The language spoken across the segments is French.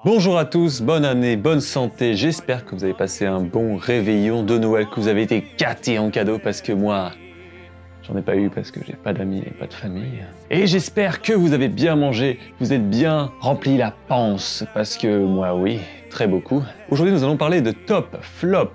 Bonjour à tous, bonne année, bonne santé, j'espère que vous avez passé un bon réveillon de Noël, que vous avez été gâtés en cadeau parce que moi, j'en ai pas eu parce que j'ai pas d'amis et pas de famille. Et j'espère que vous avez bien mangé, vous êtes bien rempli la panse parce que moi oui, très beaucoup. Aujourd'hui nous allons parler de top, flop,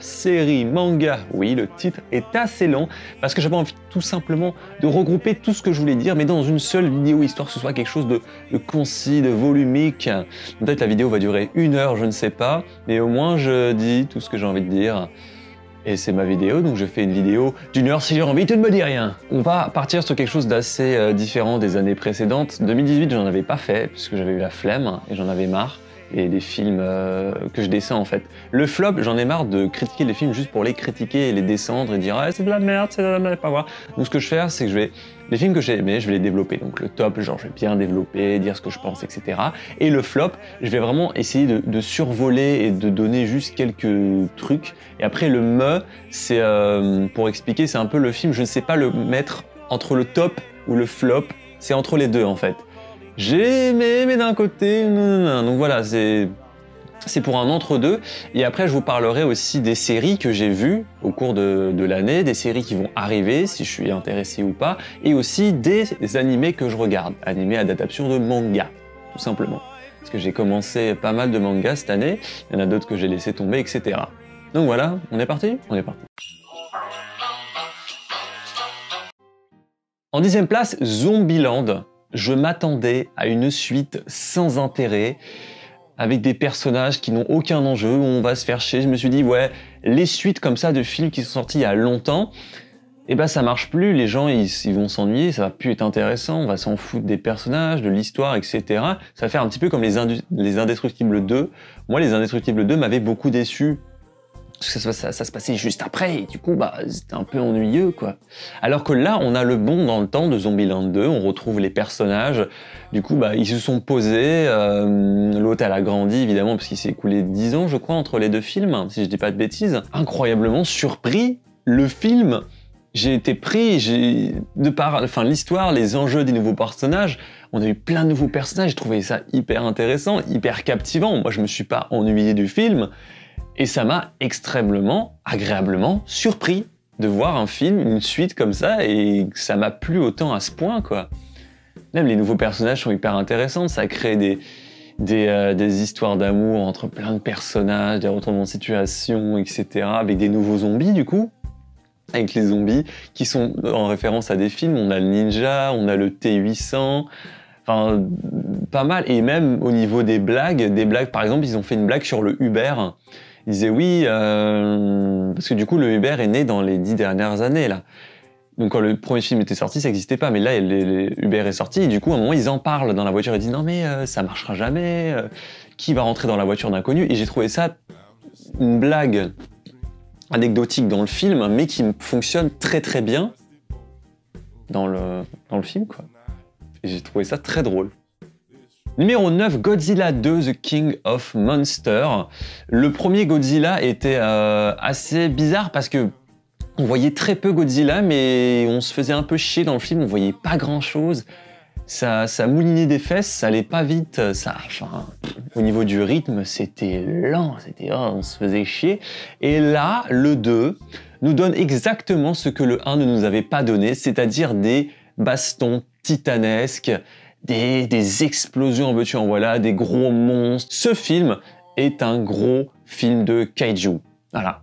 série, manga. Oui, le titre est assez long parce que j'avais envie tout simplement de regrouper tout ce que je voulais dire mais dans une seule vidéo, histoire que ce soit quelque chose de concis, de volumique. Peut-être la vidéo va durer 1 heure, je ne sais pas, mais au moins je dis tout ce que j'ai envie de dire. Et c'est ma vidéo, donc je fais une vidéo d'1 heure si j'ai envie, tu ne me dis rien. On va partir sur quelque chose d'assez différent des années précédentes. 2018, j'en avais pas fait, puisque j'avais eu la flemme et j'en avais marre. Et des films que je descends en fait. Le flop, j'en ai marre de critiquer les films juste pour les critiquer et les descendre et dire ah, c'est de la merde, c'est de la merde, pas voir. Donc ce que je fais, c'est que les films que j'ai aimés, je vais les développer. Donc le top, genre je vais bien développer, dire ce que je pense, etc. Et le flop, je vais vraiment essayer de survoler et de donner juste quelques trucs. Et après le c'est pour expliquer, c'est un peu le film, je ne sais pas le mettre entre le top ou le flop, c'est entre les deux en fait. J'ai aimé, mais d'un côté, non. Donc voilà, c'est pour un entre-deux. Et après, je vous parlerai aussi des séries que j'ai vues au cours de l'année, des séries qui vont arriver, si je suis intéressé ou pas, et aussi des animés que je regarde, animés adaptation de manga, tout simplement. Parce que j'ai commencé pas mal de mangas cette année, il y en a d'autres que j'ai laissé tomber, etc. Donc voilà, on est parti? On est parti. En 10e place, Zombieland. Je m'attendais à une suite sans intérêt, avec des personnages qui n'ont aucun enjeu, où on va se faire chier. Je me suis dit, ouais, les suites comme ça de films qui sont sortis il y a longtemps, eh ben ça marche plus, les gens ils vont s'ennuyer, ça va plus être intéressant, on va s'en foutre des personnages, de l'histoire, etc. Ça va faire un petit peu comme les Indestructibles 2. Moi, les Indestructibles 2 m'avaient beaucoup déçu. Parce que ça se passait juste après, et du coup, c'était un peu ennuyeux, quoi. Alors que là, on a le bon dans le temps de Zombieland 2, on retrouve les personnages, du coup, ils se sont posés, l'autre, elle a grandi, évidemment, parce qu'il s'est écoulé 10 ans, je crois, entre les deux films, si je dis pas de bêtises. Incroyablement surpris, le film, j'ai été pris, de par l'histoire, les enjeux des nouveaux personnages, on a eu plein de nouveaux personnages, j'ai trouvé ça hyper intéressant, hyper captivant. Moi, je me suis pas ennuyé du film, et ça m'a extrêmement, agréablement surpris de voir un film, une suite comme ça, et ça m'a plu autant à ce point, quoi. Même les nouveaux personnages sont hyper intéressants, ça crée des histoires d'amour entre plein de personnages, des retournements de situation, etc. Avec des nouveaux zombies, du coup. Avec les zombies qui sont en référence à des films, on a le ninja, on a le T-800... Enfin, pas mal. Et même au niveau des blagues, par exemple, ils ont fait une blague sur le Uber. Ils disaient oui, parce que du coup, le Uber est né dans les 10 dernières années, là. Donc quand le premier film était sorti, ça n'existait pas. Mais là, Uber est sorti, et du coup, à un moment, ils en parlent dans la voiture. Ils disent non, mais ça marchera jamais. Qui va rentrer dans la voiture d'inconnu? Et j'ai trouvé ça une blague anecdotique dans le film, mais qui fonctionne très très bien dans le film, quoi. Et j'ai trouvé ça très drôle. Numéro 9, Godzilla 2, The King of Monsters. Le premier Godzilla était assez bizarre parce que on voyait très peu Godzilla, mais on se faisait un peu chier dans le film, on voyait pas grand chose. Ça moulinait des fesses, ça allait pas vite, au niveau du rythme, c'était lent, on se faisait chier. Et là, le 2 nous donne exactement ce que le 1 ne nous avait pas donné, c'est-à-dire des bastons titanesques, des explosions en veux-tu en voilà, des gros monstres. Ce film est un gros film de kaiju. Voilà.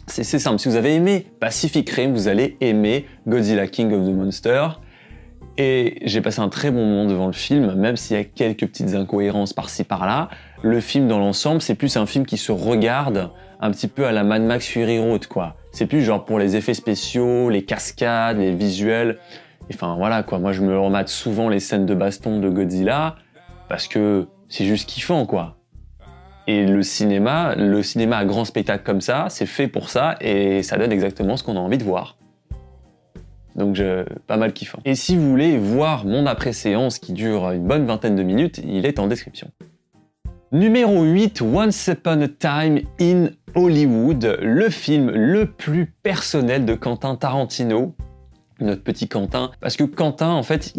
C'est simple. Si vous avez aimé Pacific Rim, vous allez aimer Godzilla King of the Monsters. Et j'ai passé un très bon moment devant le film, même s'il y a quelques petites incohérences par-ci par-là. Le film dans l'ensemble, c'est plus un film qui se regarde un petit peu à la Mad Max Fury Road, quoi. C'est plus genre pour les effets spéciaux, les cascades, les visuels. Enfin voilà quoi, moi je me remate souvent les scènes de baston de Godzilla parce que c'est juste kiffant, quoi. Et le cinéma à grand spectacle comme ça, c'est fait pour ça et ça donne exactement ce qu'on a envie de voir. Donc pas mal kiffant. Et si vous voulez voir mon après-séance qui dure une bonne vingtaine de minutes, il est en description. Numéro 8, Once Upon a Time in Hollywood, le film le plus personnel de Quentin Tarantino. notre petit Quentin. Parce que Quentin, en fait,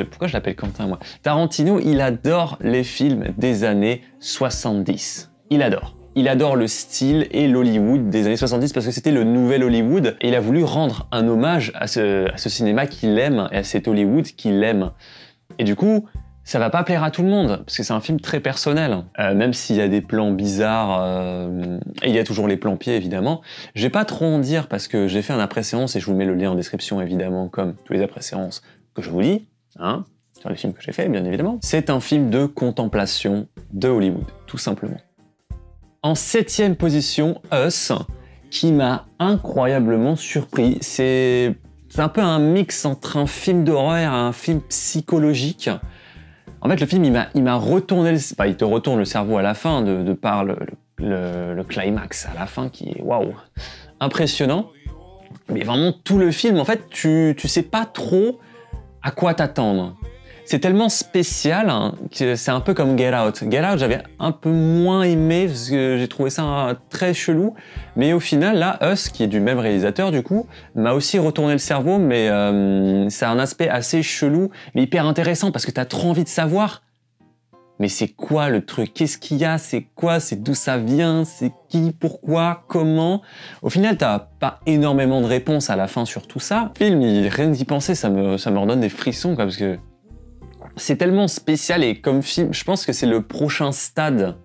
pourquoi je l'appelle Quentin, moi? Tarantino, il adore les films des années 70. Il adore. Il adore le style et l'Hollywood des années 70 parce que c'était le nouvel Hollywood et il a voulu rendre un hommage à ce cinéma qu'il aime et à cet Hollywood qu'il aime. Et du coup, ça va pas plaire à tout le monde parce que c'est un film très personnel. Même s'il y a des plans bizarres, et il y a toujours les plans pieds évidemment. Je vais pas trop en dire parce que j'ai fait un après-séance et je vous mets le lien en description évidemment comme tous les après-séances que je vous lis, hein, sur les films que j'ai fait bien évidemment. C'est un film de contemplation de Hollywood, tout simplement. En 7e position, Us, qui m'a incroyablement surpris. C'est un peu un mix entre un film d'horreur et un film psychologique. En fait, le film, il m'a retourné il te retourne le cerveau à la fin, de par le climax à la fin, qui est waouh, impressionnant. Mais vraiment, tout le film, en fait, tu sais pas trop à quoi t'attendre. C'est tellement spécial hein, que c'est un peu comme Get Out. Get Out, j'avais un peu moins aimé parce que j'ai trouvé ça très chelou. Mais au final, là, Us, qui est du même réalisateur du coup, m'a aussi retourné le cerveau, mais c'est un aspect assez chelou, mais hyper intéressant parce que t'as trop envie de savoir. Mais c'est quoi le truc? Qu'est-ce qu'il y a? C'est quoi? C'est d'où ça vient? C'est qui? Pourquoi? Comment? Au final, t'as pas énormément de réponses à la fin sur tout ça. Le film, rien d'y penser, ça me redonne des frissons quoi, parce que c'est tellement spécial et comme film, je pense que c'est le prochain stade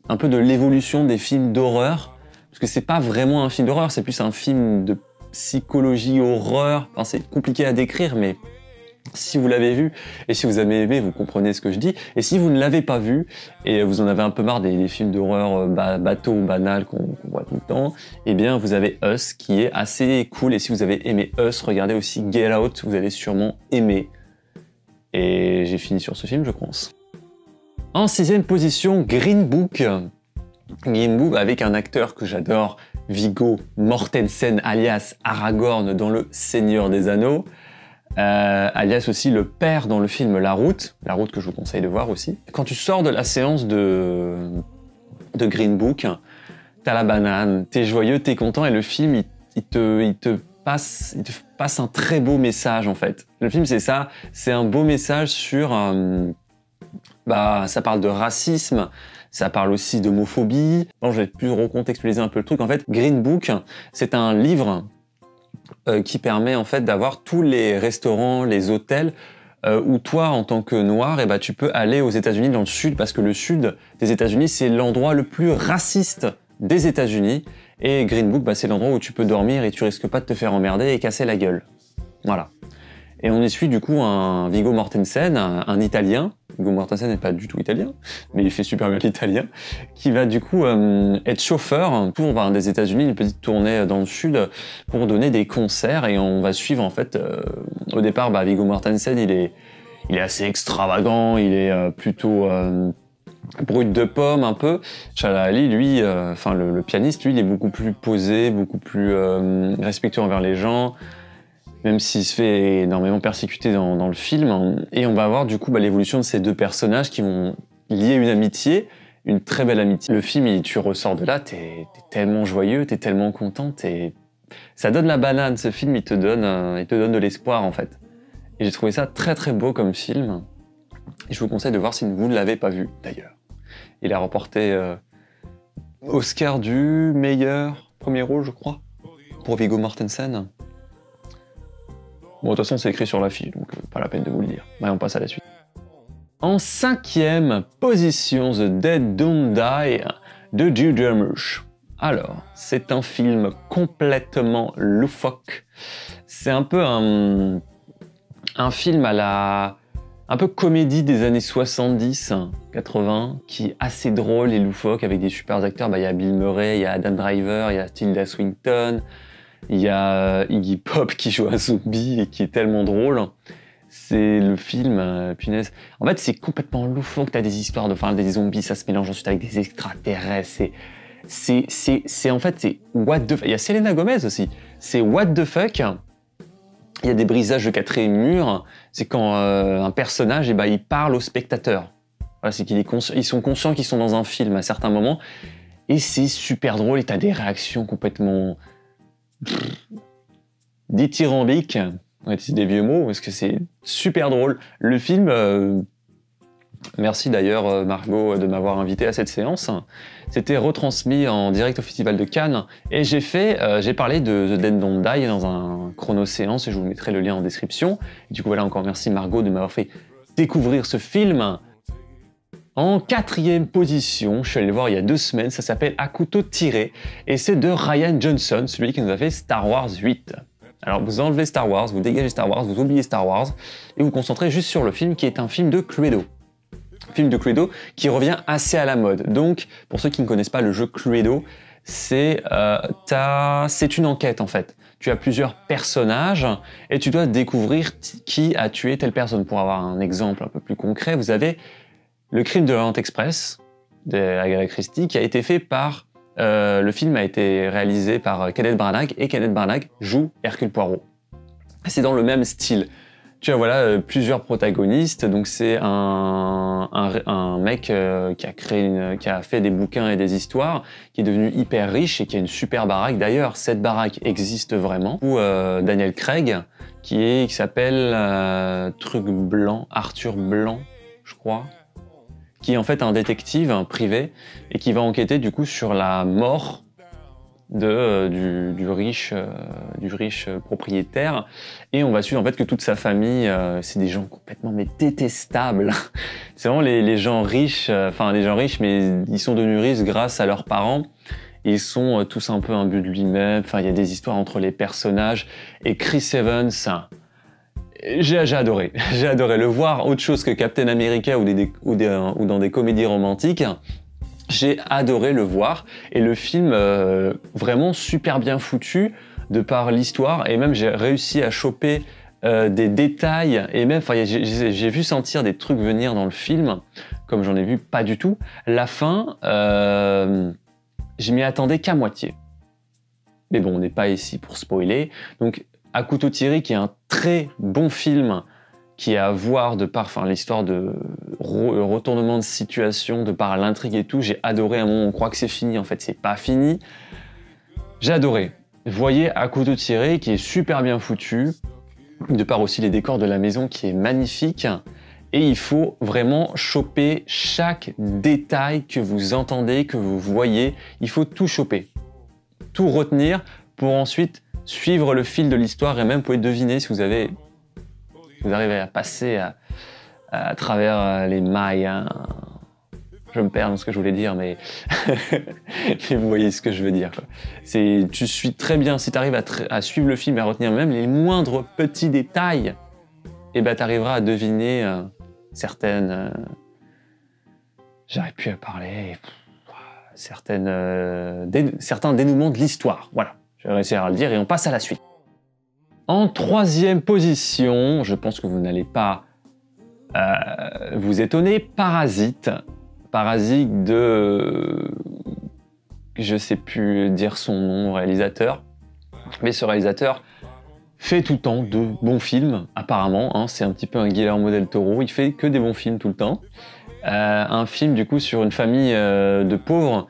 un peu de l'évolution des films d'horreur. Parce que c'est pas vraiment un film d'horreur, c'est plus un film de psychologie horreur. Enfin, c'est compliqué à décrire, mais si vous l'avez vu et si vous avez aimé, vous comprenez ce que je dis. Et si vous ne l'avez pas vu et vous en avez un peu marre des films d'horreur bateau ou banal qu'on voit tout le temps, eh bien vous avez Us qui est assez cool. Et si vous avez aimé Us, regardez aussi Get Out, vous allez sûrement aimer. Et j'ai fini sur ce film, je pense. En 6e position, Green Book. Green Book avec un acteur que j'adore, Viggo Mortensen, alias Aragorn dans Le Seigneur des Anneaux, alias aussi le père dans le film La Route que je vous conseille de voir aussi. Quand tu sors de la séance de Green Book, t'as la banane, t'es joyeux, t'es content et le film il te passe un très beau message en fait. Le film c'est ça, c'est un beau message sur, ça parle de racisme, ça parle aussi d'homophobie. Bon, je vais plus recontextualiser un peu le truc. En fait, Green Book, c'est un livre qui permet en fait d'avoir tous les restaurants, les hôtels où toi en tant que noir, tu peux aller aux États-Unis dans le sud parce que le sud des États-Unis c'est l'endroit le plus raciste des États-Unis. Et Green Book, c'est l'endroit où tu peux dormir et tu risques pas de te faire emmerder et casser la gueule. Voilà. Et on y suit du coup un Viggo Mortensen, un Italien. Viggo Mortensen n'est pas du tout italien, mais il fait super bien l'italien, qui va du coup être chauffeur pour des États-Unis, une petite tournée dans le sud pour donner des concerts et on va suivre en fait. Au départ, Viggo Mortensen, il est assez extravagant, il est plutôt brut de pomme un peu. Shala Ali, lui, le pianiste, lui, il est beaucoup plus posé, beaucoup plus respectueux envers les gens, même s'il se fait énormément persécuter dans le film. Et on va avoir du coup l'évolution de ces deux personnages qui vont lier une amitié, une très belle amitié. Le film, tu ressors de là, t'es tellement joyeux, t'es tellement content, ça donne la banane. Ce film, il te donne de l'espoir en fait. Et j'ai trouvé ça très très beau comme film. Et je vous conseille de voir si vous ne l'avez pas vu d'ailleurs. Il a remporté Oscar du meilleur premier rôle, je crois, pour Viggo Mortensen. Bon, de toute façon, c'est écrit sur l'affiche, donc pas la peine de vous le dire. On passe à la suite. En 5e position, The Dead Don't Die de Joe Jarmusch. Alors, c'est un film complètement loufoque. C'est un peu un film un peu comédie des années 70, 80, qui est assez drôle et loufoque avec des super acteurs. Il y a Bill Murray, il y a Adam Driver, il y a Tilda Swinton, il y a Iggy Pop qui joue un zombie et qui est tellement drôle. C'est le film, punaise. En fait, c'est complètement loufoque. T'as des histoires des zombies, ça se mélange ensuite avec des extraterrestres. C'est what the fuck. Il y a Selena Gomez aussi. C'est what the fuck. Il y a des brisages de quatrième mur. C'est quand un personnage, il parle au spectateur. Voilà, c'est ils sont conscients qu'ils sont dans un film à certains moments. Et c'est super drôle. Et t'as des réactions complètement dithyrambiques. On utilise des vieux mots parce que c'est super drôle. Le film, merci d'ailleurs Margot de m'avoir invité à cette séance. C'était retransmis en direct au Festival de Cannes et j'ai parlé de The Dead Don't Die dans un chrono séance et je vous mettrai le lien en description. Et du coup voilà, encore merci Margot de m'avoir fait découvrir ce film. En 4e position, je suis allé le voir il y a 2 semaines, ça s'appelle À couteau tiré et c'est de Rian Johnson, celui qui nous a fait Star Wars 8. Alors vous enlevez Star Wars, vous dégagez Star Wars, vous oubliez Star Wars et vous vous concentrez juste sur le film qui est un film de Cluedo. Film de Cluedo qui revient assez à la mode. Donc, pour ceux qui ne connaissent pas le jeu Cluedo, c'est une enquête en fait. Tu as plusieurs personnages et tu dois découvrir qui a tué telle personne. Pour avoir un exemple un peu plus concret, vous avez Le Crime de l'Orient Express d'Agatha Christie qui a été fait par... le film a été réalisé par Kenneth Branagh et Kenneth Branagh joue Hercule Poirot. C'est dans le même style. Tu as voilà plusieurs protagonistes, donc c'est un mec qui a fait des bouquins et des histoires, qui est devenu hyper riche et qui a une super baraque. D'ailleurs, cette baraque existe vraiment. Ou Daniel Craig, qui s'appelle Arthur Blanc, je crois, qui est en fait un détective privé et qui va enquêter du coup sur la mort du riche propriétaire et on va suivre en fait que toute sa famille c'est des gens complètement mais détestables. C'est vraiment les gens riches, des gens riches mais ils sont devenus riches grâce à leurs parents. Ils sont tous un peu imbus de lui-même. Enfin, il y a des histoires entre les personnages et Chris Evans. J'ai adoré. J'ai adoré le voir autre chose que Captain America ou dans des comédies romantiques. J'ai adoré le voir et le film vraiment super bien foutu de par l'histoire et même j'ai réussi à choper des détails et même j'ai vu sentir des trucs venir dans le film comme j'en ai vu pas du tout. La fin, je m'y attendais qu'à moitié. Mais bon, on n'est pas ici pour spoiler. Donc À couteau tiré qui est un très bon film qui a à voir de par l'histoire de retournement de situation, de par l'intrigue et tout. J'ai adoré. À un moment, on croit que c'est fini. En fait, c'est pas fini. J'ai adoré. Vous voyez À couteau tiré, qui est super bien foutu, de par aussi les décors de la maison, qui est magnifique. Et il faut vraiment choper chaque détail que vous entendez, que vous voyez. Il faut tout choper, tout retenir pour ensuite suivre le fil de l'histoire et même vous pouvez deviner si vous arrivez à passer à travers les mailles. Hein. Je me perds dans ce que je voulais dire, mais, mais vous voyez ce que je veux dire. Quoi. Tu suis très bien, si tu arrives à suivre le film et à retenir même les moindres petits détails, et ben tu arriveras à deviner certaines... J'arrive plus à parler. Certains dénouements de l'histoire. Voilà, je vais réussir à le dire et on passe à la suite. En 3e position, je pense que vous n'allez pas vous étonner, Parasite. Parasite de... je sais plus dire son nom, réalisateur. Mais ce réalisateur fait tout le temps de bons films, apparemment. Hein, c'est un petit peu un Guillermo del Toro, il fait que des bons films tout le temps. Un film du coup sur une famille de pauvres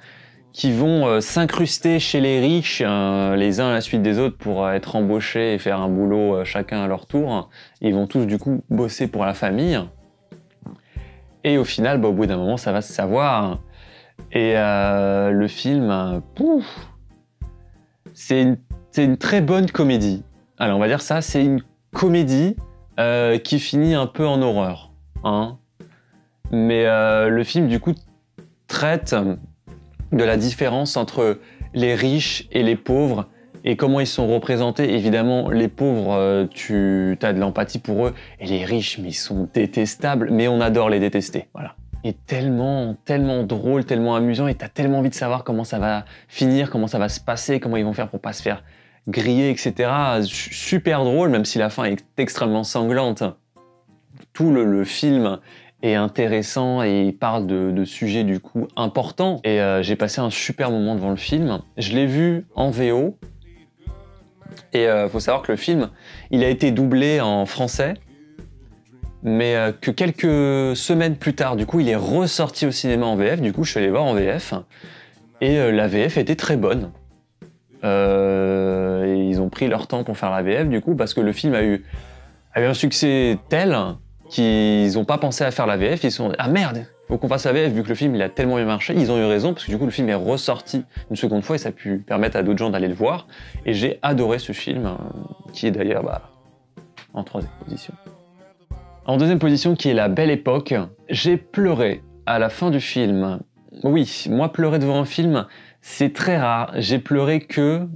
qui vont s'incruster chez les riches les uns à la suite des autres pour être embauchés et faire un boulot chacun à leur tour. Ils vont tous du coup bosser pour la famille. Et au final, au bout d'un moment, ça va se savoir. Et le film, c'est une très bonne comédie. Alors on va dire ça, c'est une comédie qui finit un peu en horreur. Hein. Mais le film du coup traite de la différence entre les riches et les pauvres et comment ils sont représentés. Évidemment, les pauvres, tu as de l'empathie pour eux, et les riches, mais ils sont détestables, mais on adore les détester, voilà. Et tellement drôle, tellement amusant, et t'as tellement envie de savoir comment ça va finir, comment ça va se passer, comment ils vont faire pour pas se faire griller, etc. Super drôle, même si la fin est extrêmement sanglante. Tout le film est intéressant et il parle de sujets du coup importants. Et j'ai passé un super moment devant le film. Je l'ai vu en VO. Et faut savoir que le film, il a été doublé en français, mais que quelques semaines plus tard, du coup, il est ressorti au cinéma en VF. Du coup, je suis allé voir en VF. Et la VF était très bonne. et ils ont pris leur temps pour faire la VF du coup parce que le film a eu un succès tel qu'ils n'ont pas pensé à faire la VF. Ils se sont dit, ah merde, faut qu'on fasse la VF vu que le film il a tellement bien marché. Ils ont eu raison parce que du coup le film est ressorti une seconde fois et ça a pu permettre à d'autres gens d'aller le voir. Et j'ai adoré ce film qui est d'ailleurs en troisième position. En deuxième position qui est La Belle Époque, j'ai pleuré à la fin du film. Oui, moi pleurer devant un film, c'est très rare. J'ai pleuré que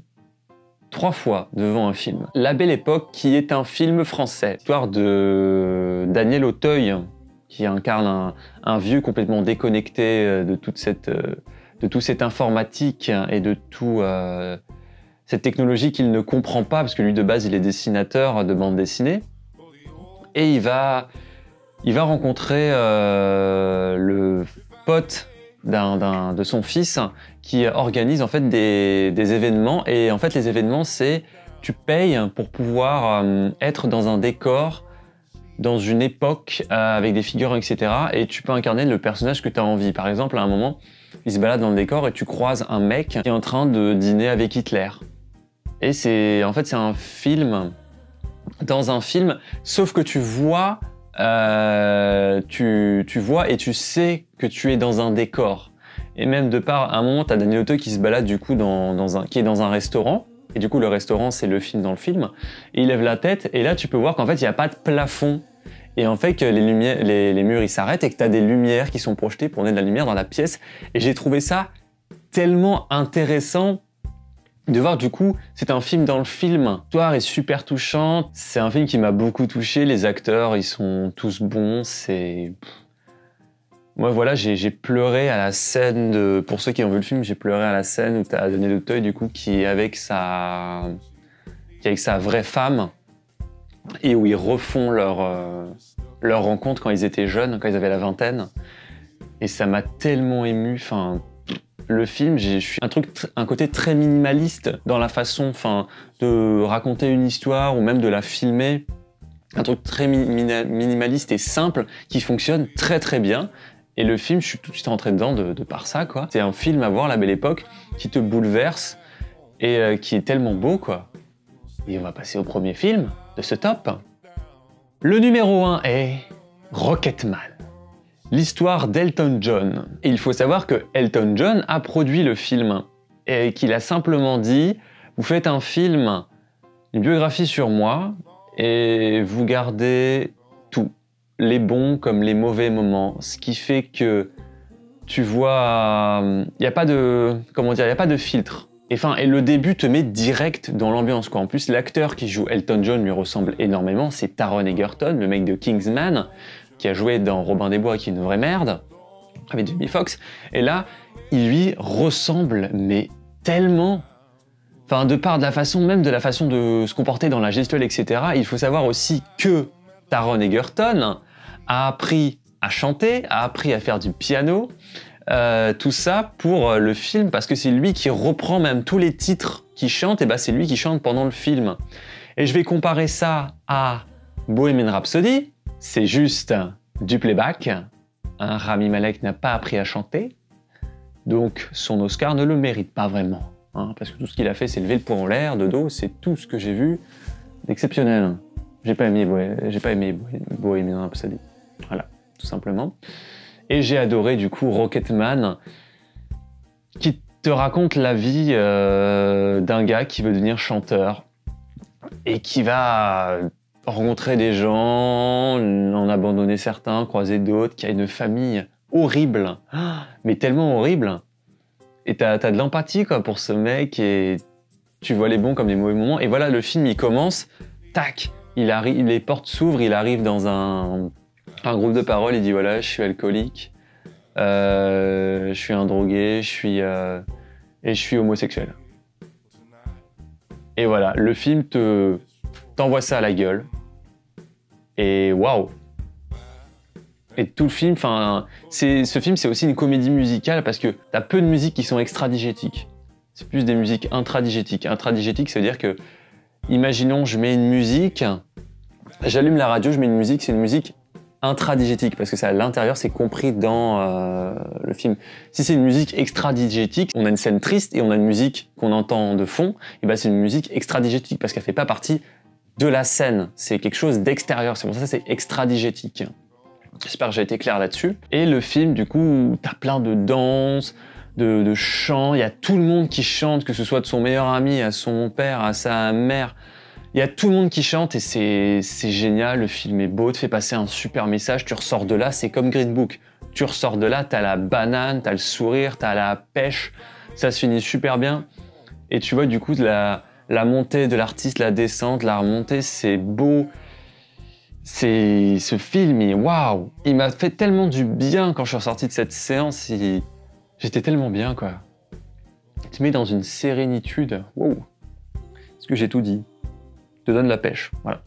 3 fois devant un film. La Belle Époque, qui est un film français. Histoire de Daniel Auteuil, qui incarne un vieux complètement déconnecté de toute cette informatique et de toute cette technologie qu'il ne comprend pas, parce que lui de base il est dessinateur de bande dessinée. Et il va rencontrer le pote de son fils qui organise en fait des événements. Et en fait les événements c'est tu payes pour pouvoir être dans un décor dans une époque avec des figurants etc. Et tu peux incarner le personnage que tu as envie. Par exemple à un moment il se balade dans le décor et tu croises un mec qui est en train de dîner avec Hitler. Et c'est un film dans un film, sauf que tu vois tu vois et tu sais que tu es dans un décor. Et même de part, à un moment, t'as Daniel Auteuil qui se balade du coup qui est dans un restaurant. Et du coup, le restaurant, c'est le film dans le film. Et il lève la tête et là, tu peux voir qu'en fait, il n'y a pas de plafond. Et en fait, que les murs, ils s'arrêtent et que t'as des lumières qui sont projetées pour donner de la lumière dans la pièce. Et j'ai trouvé ça tellement intéressant de voir du coup, c'est un film dans le film. L'histoire est super touchante. C'est un film qui m'a beaucoup touché. Les acteurs, ils sont tous bons. Moi, voilà, j'ai pleuré à la scène pour ceux qui ont vu le film, j'ai pleuré à la scène où t'as Daniel Auteuil du coup qui est avec sa vraie femme et où ils refont leur rencontre quand ils étaient jeunes, quand ils avaient la vingtaine. Et ça m'a tellement ému. Enfin, le film, je suis un côté très minimaliste dans la façon, de raconter une histoire ou même de la filmer. Un truc très minimaliste et simple qui fonctionne très très bien. Et le film, je suis tout de suite rentré dedans de par ça, quoi. C'est un film à voir, La Belle Époque, qui te bouleverse et qui est tellement beau, quoi. Et on va passer au premier film de ce top. Le numéro 1 est Rocketman. L'histoire d'Elton John. Et il faut savoir que Elton John a produit le film et qu'il a simplement dit « Vous faites un film, une biographie sur moi et vous gardez tout, les bons comme les mauvais moments, ce qui fait que tu vois, il n'y a pas de, il y a pas de filtre. Et le début te met direct dans l'ambiance, quoi. En plus, l'acteur qui joue Elton John lui ressemble énormément, c'est Taron Egerton, le mec de Kingsman, qui a joué dans Robin des Bois, qui est une vraie merde, avec Jamie Foxx. Et là, il lui ressemble, mais tellement. De part de la façon, même de la façon de se comporter dans la gestuelle, etc. Il faut savoir aussi que Taron Egerton a appris à chanter, a appris à faire du piano, tout ça pour le film, parce que c'est lui qui reprend même tous les titres qu'il chante, et c'est lui qui chante pendant le film. Et je vais comparer ça à Bohemian Rhapsody, c'est juste du playback. Rami Malek n'a pas appris à chanter, donc son Oscar ne le mérite pas vraiment. Parce que tout ce qu'il a fait, c'est lever le poing en l'air, de dos, c'est tout ce que j'ai vu d'exceptionnel. J'ai pas aimé Bohemian Rhapsody. Voilà, tout simplement. Et j'ai adoré du coup Rocketman, qui te raconte la vie d'un gars qui veut devenir chanteur et qui va rencontrer des gens, en abandonner certains, croiser d'autres, qui a une famille horrible, mais tellement horrible. Et t'as de l'empathie quoi pour ce mec et tu vois les bons comme les mauvais moments. Et voilà, le film il commence, tac, les portes s'ouvrent, il arrive dans un groupe de parole, il dit voilà, je suis alcoolique, je suis un drogué, et je suis homosexuel. Et voilà, le film t'envoie ça à la gueule. Et waouh! Et tout le film, ce film c'est aussi une comédie musicale parce que t'as peu de musiques qui sont extradigétiques. C'est plus des musiques intradigétiques. Intradigétique, ça veut dire que, imaginons, je mets une musique, j'allume la radio, je mets une musique, c'est une musique intradigétique, parce que c'est à l'intérieur, c'est compris dans le film. Si c'est une musique extradigétique, on a une scène triste et on a une musique qu'on entend de fond, et ben c'est une musique extradigétique, parce qu'elle fait pas partie de la scène. C'est quelque chose d'extérieur, c'est pour ça que c'est extradigétique. J'espère que j'ai été clair là-dessus. Et le film, du coup, t'as plein de danses, de chants, il y a tout le monde qui chante, que ce soit de son meilleur ami à son père, à sa mère. Il y a tout le monde qui chante et c'est génial, le film est beau, te fait passer un super message, tu ressors de là, c'est comme Green Book. Tu ressors de là, t'as la banane, t'as le sourire, t'as la pêche, ça se finit super bien. Et tu vois, du coup, la montée de l'artiste, la descente, la remontée, c'est beau. Ce film, waouh, il m'a fait tellement du bien quand je suis ressorti de cette séance. J'étais tellement bien, quoi. Il te met dans une sérénitude. Wow. Est-ce que j'ai tout dit? Te donne la pêche, voilà.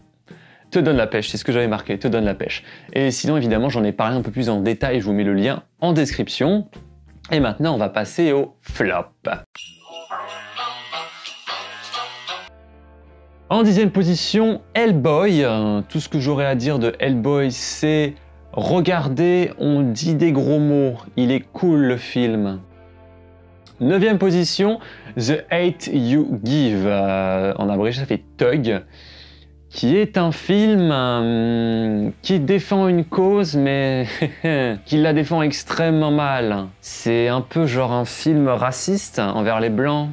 Te donne la pêche, c'est ce que j'avais marqué, te donne la pêche. Et sinon, évidemment, j'en ai parlé un peu plus en détail, je vous mets le lien en description. Et maintenant, on va passer au flop. En 10e position, Hellboy. Tout ce que j'aurais à dire de Hellboy, c'est regardez, on dit des gros mots, il est cool le film. 9e position, The Hate You Give, en abrégé ça fait TUG, qui est un film qui défend une cause, mais qui la défend extrêmement mal. C'est un peu genre un film raciste envers les Blancs.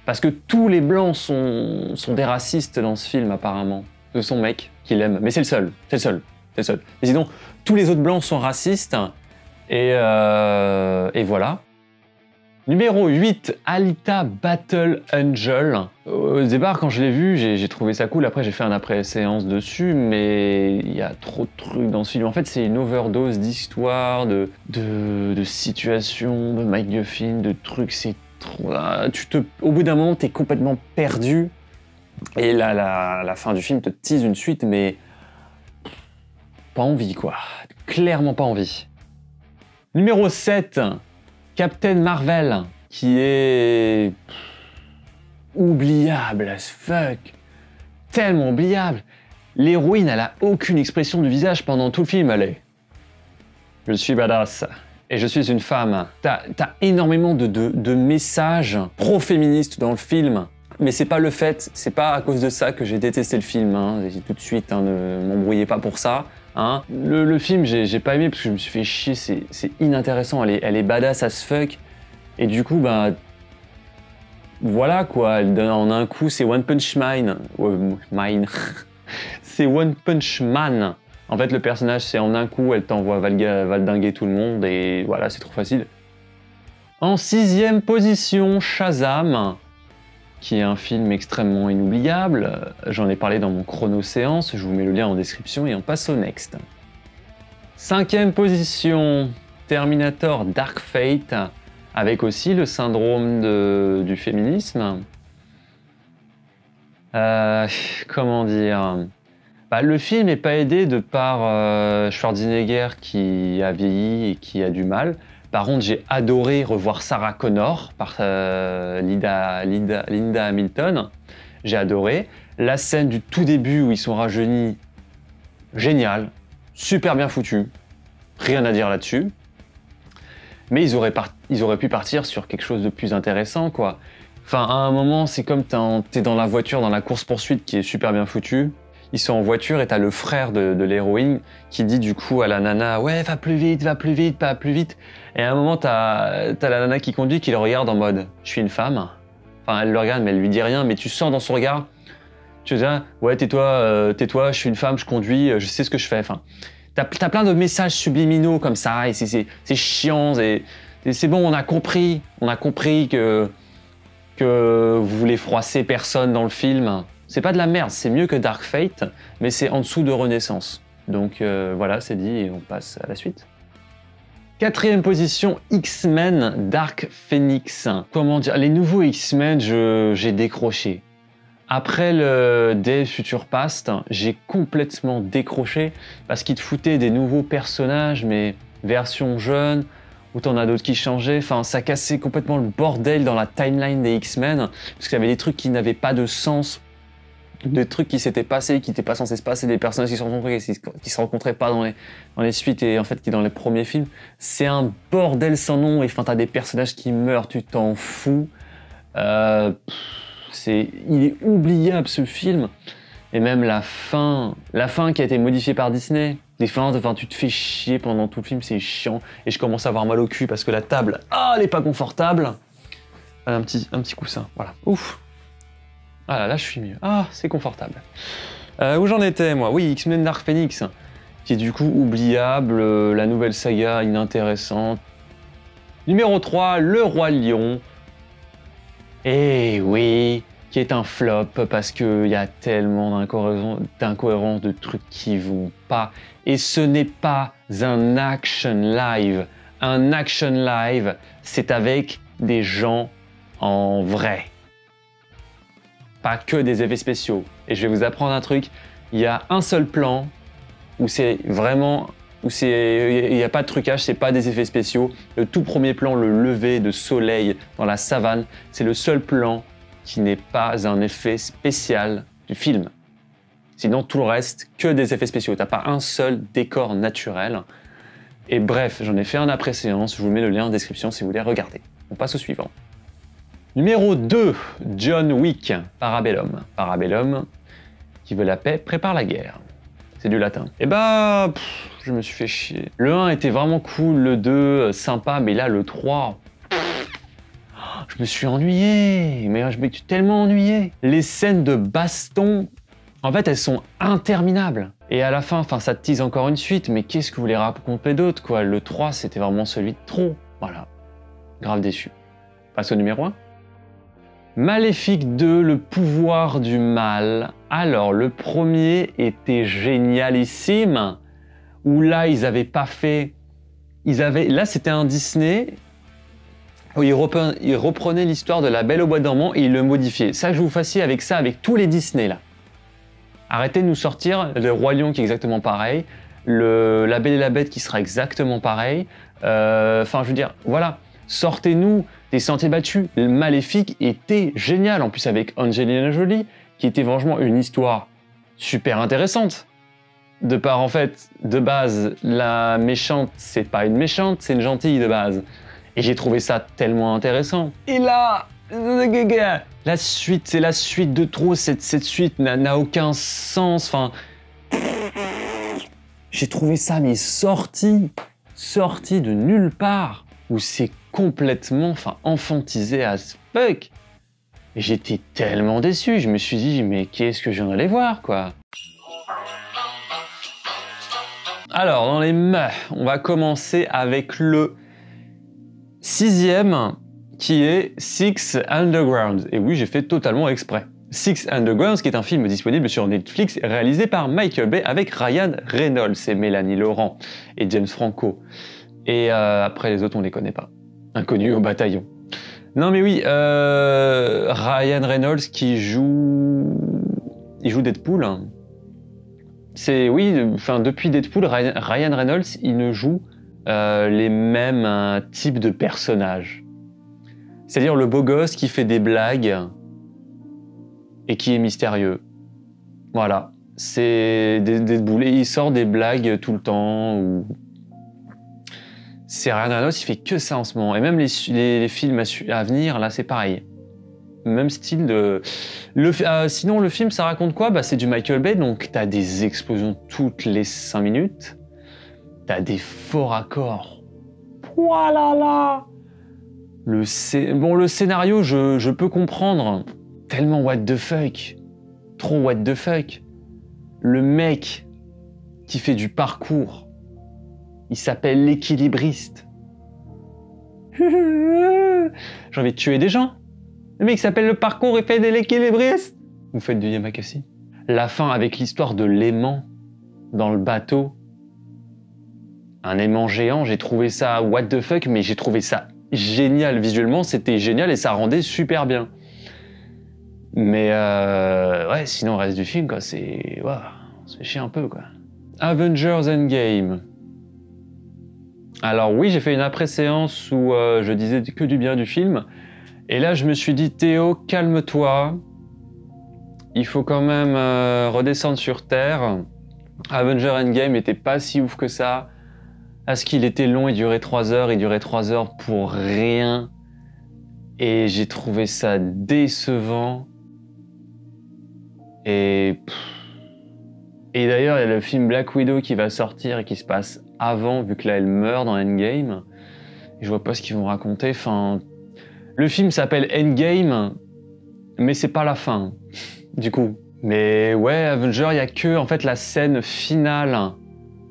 Parce que tous les Blancs sont des racistes dans ce film, apparemment. De son mec, qu'il aime. Mais c'est le seul, c'est le seul, c'est le seul. Mais sinon, tous les autres Blancs sont racistes, et voilà. Numéro 8, Alita Battle Angel. Au départ, quand je l'ai vu, j'ai trouvé ça cool. Après, j'ai fait un après-séance dessus, mais il y a trop de trucs dans ce film. En fait, c'est une overdose d'histoires, de situations, de MacGuffin, de trucs. C'est trop... Au bout d'un moment, t'es complètement perdu. Et là, la fin du film te tease une suite, mais... pas envie, quoi. Clairement pas envie. Numéro 7, Captain Marvel, qui est oubliable as fuck, tellement oubliable. L'héroïne, elle a aucune expression du visage pendant tout le film, elle est. Je suis badass et je suis une femme. T'as énormément de messages pro-féministes dans le film, mais c'est pas le fait, c'est pas à cause de ça que j'ai détesté le film, hein. Tout de suite, hein, ne m'embrouillez pas pour ça. Hein. Le film, j'ai pas aimé parce que je me suis fait chier, c'est inintéressant, elle est badass as fuck. Et du coup, bah... voilà quoi, elle donne en un coup, c'est One Punch Man. C'est One Punch Man. En fait, le personnage, c'est en un coup, elle t'envoie valdinguer tout le monde et voilà, c'est trop facile. En 6e position, Shazam, qui est un film extrêmement inoubliable. J'en ai parlé dans mon chrono-séance, je vous mets le lien en description et on passe au next. 5e position, Terminator Dark Fate, avec aussi le syndrome du féminisme. Comment dire, bah, le film n'est pas aidé de par Schwarzenegger qui a vieilli et qui a du mal. Par contre, j'ai adoré revoir Sarah Connor par Linda Hamilton. J'ai adoré. La scène du tout début où ils sont rajeunis, génial, super bien foutu. Rien à dire là-dessus. Mais ils auraient pu partir sur quelque chose de plus intéressant, quoi. Enfin, à un moment, c'est comme t'es dans la voiture, dans la course-poursuite qui est super bien foutue. Ils sont en voiture et t'as le frère de l'héroïne qui dit du coup à la nana « Ouais, va plus vite, va plus vite, pas plus vite ». Et à un moment, t'as la nana qui conduit qui le regarde en mode « Je suis une femme ». Enfin, elle le regarde, mais elle lui dit rien, mais tu sens dans son regard, tu dis « Ouais, tais-toi, tais-toi, je suis une femme, je conduis, je sais ce que je fais ». Enfin, t'as plein de messages subliminaux comme ça, et c'est chiant, c'est bon, on a compris que vous voulez froisser personne dans le film. C'est pas de la merde, c'est mieux que Dark Fate, mais c'est en dessous de Renaissance. Donc voilà, c'est dit et on passe à la suite. 4e position, X-Men Dark Phoenix. Comment dire, les nouveaux X-Men, j'ai décroché. Après le Days of Future Past, j'ai complètement décroché parce qu'ils te foutaient des nouveaux personnages, mais version jeune, ou t'en as d'autres qui changeaient. Enfin, ça cassait complètement le bordel dans la timeline des X-Men parce qu'il y avait des trucs qui n'avaient pas de sens. des trucs qui s'étaient passés, qui n'étaient pas censés se passer, des personnages qui se rencontraient, qui se rencontraient pas dans les suites et en fait qui dans les premiers films. C'est un bordel sans nom et enfin t'as des personnages qui meurent, tu t'en fous. Il est oubliable ce film. Et même la fin qui a été modifiée par Disney. Des fins, enfin, tu te fais chier pendant tout le film, c'est chiant. Et je commence à avoir mal au cul parce que la table, elle est pas confortable. Un petit coussin, voilà. Ouf. Ah là, je suis mieux. Ah, c'est confortable. Où j'en étais, moi? Oui, X-Men Dark Phoenix, qui est du coup oubliable, la nouvelle saga inintéressante. Numéro 3, Le Roi Lion. Eh oui, qui est un flop parce qu'il y a tellement d'incohérences, de trucs qui vont pas. Et ce n'est pas un action live. Un action live, c'est avec des gens en vrai. Pas que des effets spéciaux. Et je vais vous apprendre un truc, il y a un seul plan où c'est vraiment... il n'y a pas de trucage, c'est pas des effets spéciaux. Le tout premier plan, le lever de soleil dans la savane, c'est le seul plan qui n'est pas un effet spécial du film. Sinon, tout le reste, que des effets spéciaux. T'as pas un seul décor naturel. Et bref, j'en ai fait un après-séance, je vous mets le lien en description si vous voulez regarder. On passe au suivant. Numéro 2, John Wick, Parabellum. Parabellum, qui veut la paix, prépare la guerre. C'est du latin. Et bah, je me suis fait chier. Le 1 était vraiment cool, le 2 sympa, mais là le 3... je me suis ennuyé, mais je me suis tellement ennuyé. Les scènes de baston, en fait, elles sont interminables. Et à la fin, enfin, ça te tease encore une suite, mais qu'est-ce que vous voulez raconter d'autre, quoi? Le 3, c'était vraiment celui de trop. Voilà. Grave déçu. Passe au numéro 1. Maléfique 2, le pouvoir du mal. Alors, le premier était génialissime, où là, ils avaient pas fait... Là, c'était un Disney... où il reprenait l'histoire de La Belle au bois dormant et il le modifiait. Ça, je vous fascie avec ça, avec tous les Disney, là. Arrêtez de nous sortir le Roi Lion qui est exactement pareil, La Belle et la Bête qui sera exactement pareil. Enfin, je veux dire, voilà. Sortez-nous des sentiers battus. Le Maléfique était génial, en plus avec Angelina Jolie, qui était franchement une histoire super intéressante. De par, en fait, de base, la méchante, c'est pas une méchante, c'est une gentille de base. Et j'ai trouvé ça tellement intéressant. Et là, la suite, c'est la suite de trop. Cette suite n'a aucun sens. Enfin, j'ai trouvé ça mais sorti de nulle part. Où c'est complètement, enfantisé as fuck. Et j'étais tellement déçu. Je me suis dit, mais qu'est-ce que j'en allais voir, quoi. Alors, dans les on va commencer avec le 6e, qui est Six Underground. Et oui, j'ai fait totalement exprès. Six Underground, qui est un film disponible sur Netflix, réalisé par Michael Bay avec Ryan Reynolds et Mélanie Laurent et James Franco. Et après, les autres, on les connaît pas. Inconnus au bataillon. Non mais oui, Ryan Reynolds qui joue... Il joue Deadpool. C'est, oui, depuis Deadpool, Ryan Reynolds, il ne joue les mêmes types de personnages. C'est-à-dire le beau gosse qui fait des blagues et qui est mystérieux. Voilà. C'est Deadpool. Et il sort des blagues tout le temps. C'est Ryan Reynolds, il fait que ça en ce moment. Et même les films à venir, là, c'est pareil. Même style de... sinon, le film, ça raconte quoi? Bah, c'est du Michael Bay, donc t'as des explosions toutes les 5 minutes. T'as des forts accords. Voilà. Le scénario, je peux comprendre. Tellement what the fuck. Trop what the fuck. Le mec qui fait du parcours, il s'appelle l'équilibriste. J'ai envie de tuer des gens. Le mec s'appelle le parcours et fait de l'équilibriste. Vous faites du Yamakasi. La fin avec l'histoire de l'aimant dans le bateau. Un aimant géant, j'ai trouvé ça what the fuck, mais j'ai trouvé ça génial visuellement, c'était génial et ça rendait super bien. Mais ouais, sinon le reste du film, quoi, c'est... Wow, on se fait chier un peu, quoi. Avengers Endgame. Alors oui, j'ai fait une après-séance où je disais que du bien du film. Et là, je me suis dit, Théo, calme-toi. il faut quand même redescendre sur Terre. Avenger Endgame était pas si ouf que ça. Parce qu'il était long, il durait 3 heures, il durait 3 heures pour rien. Et j'ai trouvé ça décevant. Et d'ailleurs, il y a le film Black Widow qui va sortir et qui se passe avant, vu que là, elle meurt dans Endgame. Et je vois pas ce qu'ils vont raconter. Enfin, le film s'appelle Endgame, mais c'est pas la fin, du coup. Mais ouais, Avenger, il y a que, en fait, la scène finale.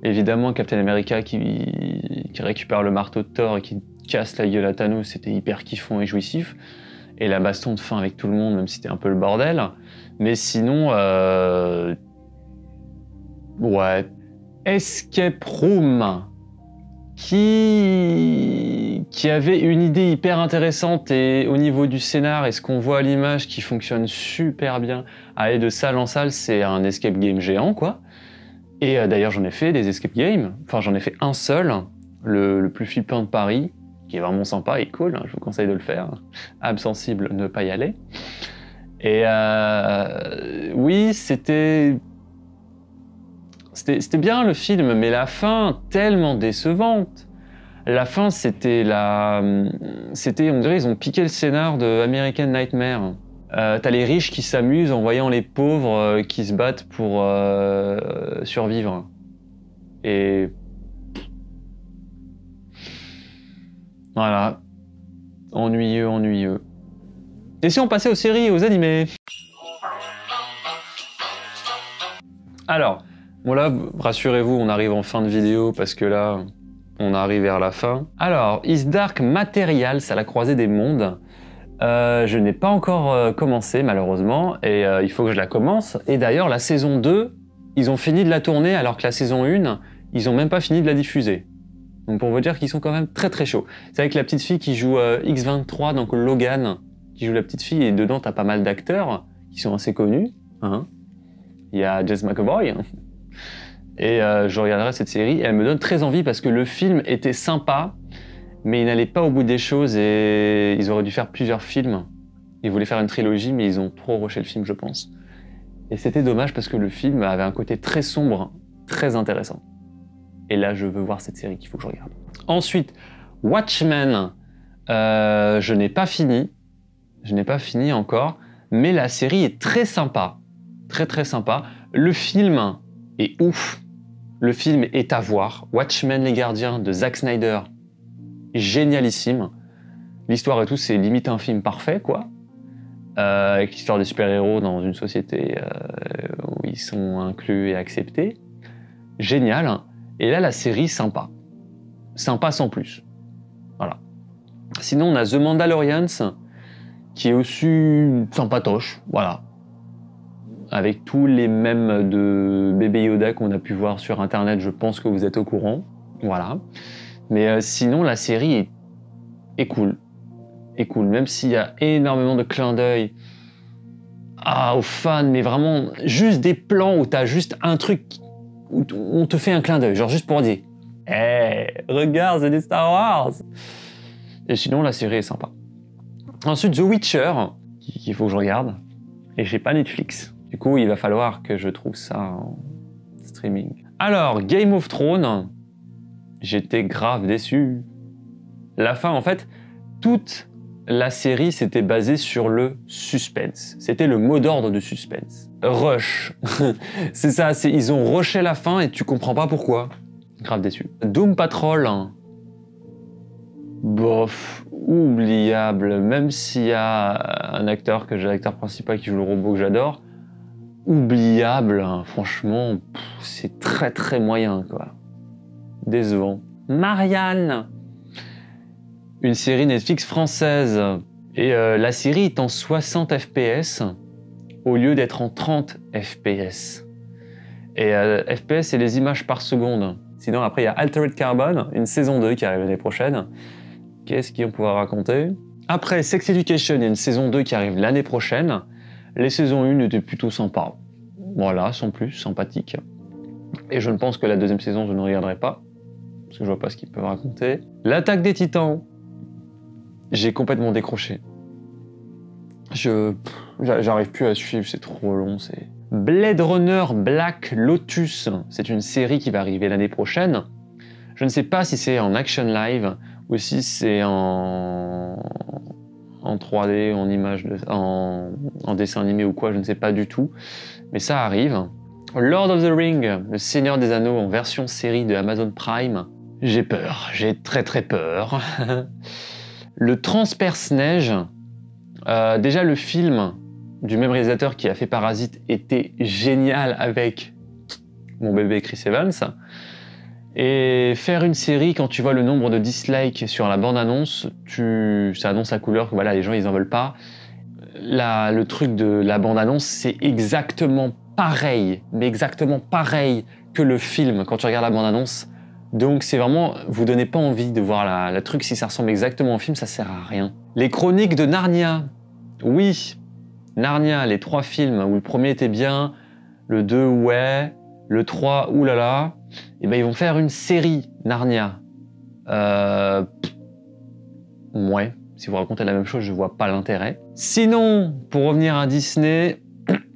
Évidemment, Captain America qui récupère le marteau de Thor et qui casse la gueule à Thanos, c'était hyper kiffant et jouissif. Et la baston de fin avec tout le monde, même si c'était un peu le bordel. Mais sinon, ouais. Escape Room, qui avait une idée hyper intéressante et au niveau du scénar et ce qu'on voit à l'image qui fonctionne super bien. Aller de salle en salle, c'est un escape game géant, quoi. Et d'ailleurs, j'en ai fait des escape games. Enfin, j'en ai fait un seul, le plus flippant de Paris, qui est vraiment sympa et cool. Hein, je vous conseille de le faire. Âme sensible, ne pas y aller. Et oui, c'était bien le film, mais la fin tellement décevante. La fin, on dirait, ils ont piqué le scénar de American Nightmare. T'as les riches qui s'amusent en voyant les pauvres qui se battent pour survivre. Et voilà, ennuyeux, ennuyeux. Et si on passait aux séries, aux animés? Alors, bon là, rassurez-vous, on arrive en fin de vidéo parce que là, on arrive vers la fin. Alors, Is Dark Materials à la croisée des mondes. Je n'ai pas encore commencé malheureusement et il faut que je la commence. Et d'ailleurs, la saison 2, ils ont fini de la tourner alors que la saison 1, ils ont même pas fini de la diffuser. Donc pour vous dire qu'ils sont quand même très très chauds. C'est avec la petite fille qui joue X23, donc Logan, qui joue la petite fille, et dedans t'as pas mal d'acteurs qui sont assez connus. Hein. Il y a Jess McAvoy. Et je regarderai cette série et elle me donne très envie parce que le film était sympa, mais ils n'allaient pas au bout des choses et ils auraient dû faire plusieurs films. Ils voulaient faire une trilogie, mais ils ont trop rushé le film, je pense. Et c'était dommage parce que le film avait un côté très sombre, très intéressant. Et là, je veux voir cette série qu'il faut que je regarde. Ensuite, Watchmen. Je n'ai pas fini. Je n'ai pas fini encore. Mais la série est très sympa. Très très sympa. Le film est ouf. Le film est à voir. Watchmen les Gardiens de Zack Snyder. Génialissime. L'histoire et tout, c'est limite un film parfait, quoi. Avec l'histoire des super-héros dans une société où ils sont inclus et acceptés. Génial. Et là, la série, sympa. Sympa sans plus. Voilà. Sinon, on a The Mandalorians, qui est aussi sympatoche. Voilà. Avec tous les mèmes de bébé Yoda qu'on a pu voir sur Internet, je pense que vous êtes au courant. Voilà. Mais sinon, la série est cool. Est cool. Même s'il y a énormément de clins d'œil aux fans, mais vraiment, juste des plans où t'as juste un truc où on te fait un clin d'œil, genre juste pour dire « Hey, regarde, c'est des Star Wars !» Et sinon, la série est sympa. Ensuite, The Witcher, qu'il faut que je regarde. Et j'ai pas Netflix. Du coup, il va falloir que je trouve ça en streaming. Alors, Game of Thrones, j'étais grave déçu. La fin, en fait, toute la série s'était basée sur le suspense. C'était le mot d'ordre du suspense. Rush. C'est ça, ils ont rushé la fin et tu comprends pas pourquoi. Grave déçu. Doom Patrol. Bof, oubliable. Même s'il y a un acteur l'acteur principal qui joue le robot que j'adore, oubliable. Franchement, c'est très très moyen, quoi. Décevant. Marianne. Une série Netflix française. Et la série est en 60 fps au lieu d'être en 30 fps. Et fps, c'est les images par seconde. Sinon, après, il y a Altered Carbon, une saison 2 qui arrive l'année prochaine. Qu'est-ce qu'on pourra raconter? Après, Sex Education, il y a une saison 2 qui arrive l'année prochaine. Les saisons 1 étaient plutôt sympas. Voilà, sans plus, sympathiques. Et je ne pense que la deuxième saison, je ne regarderai pas. Parce que je vois pas ce qu'ils peuvent raconter. L'Attaque des Titans. J'ai complètement décroché. J'arrive plus à suivre, c'est trop long. Blade Runner Black Lotus, c'est une série qui va arriver l'année prochaine. Je ne sais pas si c'est en action live ou si c'est en 3D, en image, en dessin animé ou quoi, je ne sais pas du tout. Mais ça arrive. Lord of the Ring, le Seigneur des Anneaux en version série de Amazon Prime. J'ai peur, j'ai très très peur. Le Transperce-Neige, déjà le film du même réalisateur qui a fait Parasite était génial avec mon bébé Chris Evans. Et faire une série, quand tu vois le nombre de dislikes sur la bande-annonce, ça annonce la couleur que voilà, les gens ils en veulent pas. Le truc de la bande-annonce, c'est exactement pareil, mais exactement pareil que le film quand tu regardes la bande-annonce. Donc c'est vraiment, vous donnez pas envie de voir le truc, si ça ressemble exactement au film, ça sert à rien. Les Chroniques de Narnia, oui, Narnia, les 3 films, où le premier était bien, le 2 ouais, le 3 oulala, et ben ils vont faire une série Narnia. Ouais, si vous racontez la même chose, je vois pas l'intérêt. Sinon, pour revenir à Disney,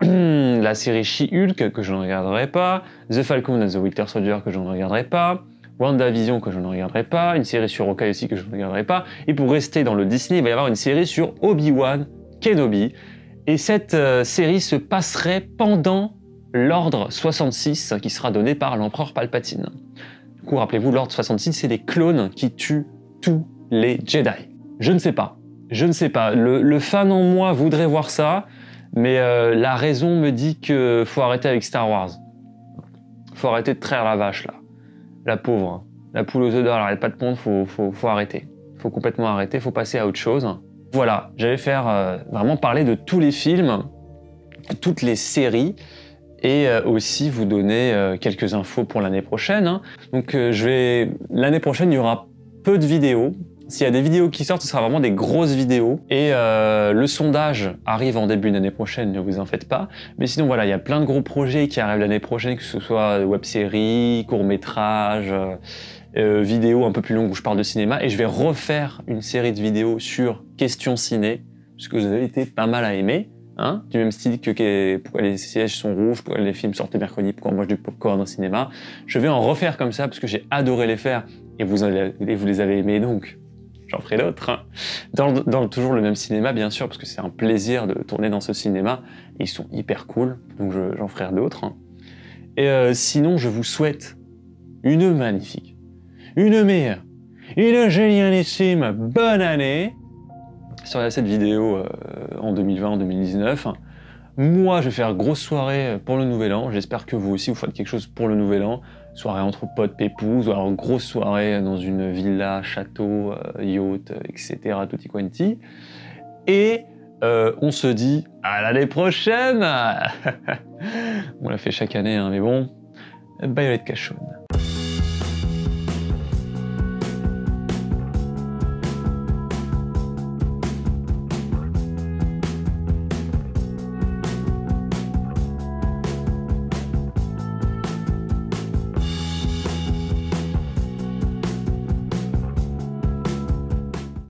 la série She-Hulk que je ne regarderai pas, The Falcon and the Winter Soldier que je ne regarderai pas, WandaVision que je ne regarderai pas, une série sur Hawkeye aussi que je ne regarderai pas, et pour rester dans le Disney, il va y avoir une série sur Obi-Wan Kenobi, et cette série se passerait pendant l'Ordre 66 qui sera donné par l'empereur Palpatine. Du coup, rappelez-vous, l'Ordre 66, c'est les clones qui tuent tous les Jedi. Je ne sais pas. Je ne sais pas. Le fan en moi voudrait voir ça, mais la raison me dit que faut arrêter avec Star Wars. Faut arrêter de traire la vache, là. La pauvre. La poule aux œufs d'or, elle arrête pas de pondre, faut arrêter. Faut complètement arrêter, faut passer à autre chose. Voilà, j'allais faire vraiment parler de tous les films, toutes les séries, et aussi vous donner quelques infos pour l'année prochaine. Hein. Donc l'année prochaine, il y aura peu de vidéos. S'il y a des vidéos qui sortent, ce sera vraiment des grosses vidéos. Et le sondage arrive en début d'année prochaine, ne vous en faites pas. Mais sinon, voilà, il y a plein de gros projets qui arrivent l'année prochaine, que ce soit web-séries, courts-métrages, vidéos un peu plus longues où je parle de cinéma. Et je vais refaire une série de vidéos sur questions ciné, parce que vous avez été pas mal à aimer. Hein, du même style que pourquoi les sièges sont rouges, pourquoi les films sortent le mercredi, pourquoi on mange du popcorn au cinéma. Je vais en refaire comme ça parce que j'ai adoré les faire et vous les avez aimés, donc j'en ferai d'autres. Hein. Dans toujours le même cinéma, bien sûr, parce que c'est un plaisir de tourner dans ce cinéma. Ils sont hyper cool, donc j'en ferai d'autres. Hein. Et sinon, je vous souhaite une magnifique, une meilleure, une génialissime bonne année. Sur cette vidéo en 2020, en 2019. Moi, je vais faire grosse soirée pour le Nouvel An. J'espère que vous aussi, vous faites quelque chose pour le Nouvel An. Soirée entre potes, pépouses, ou alors grosse soirée dans une villa, château, yacht, etc. Tutti quanti. Et on se dit à l'année prochaine. On l'a fait chaque année, hein, mais bon. Bayonette Cachoune.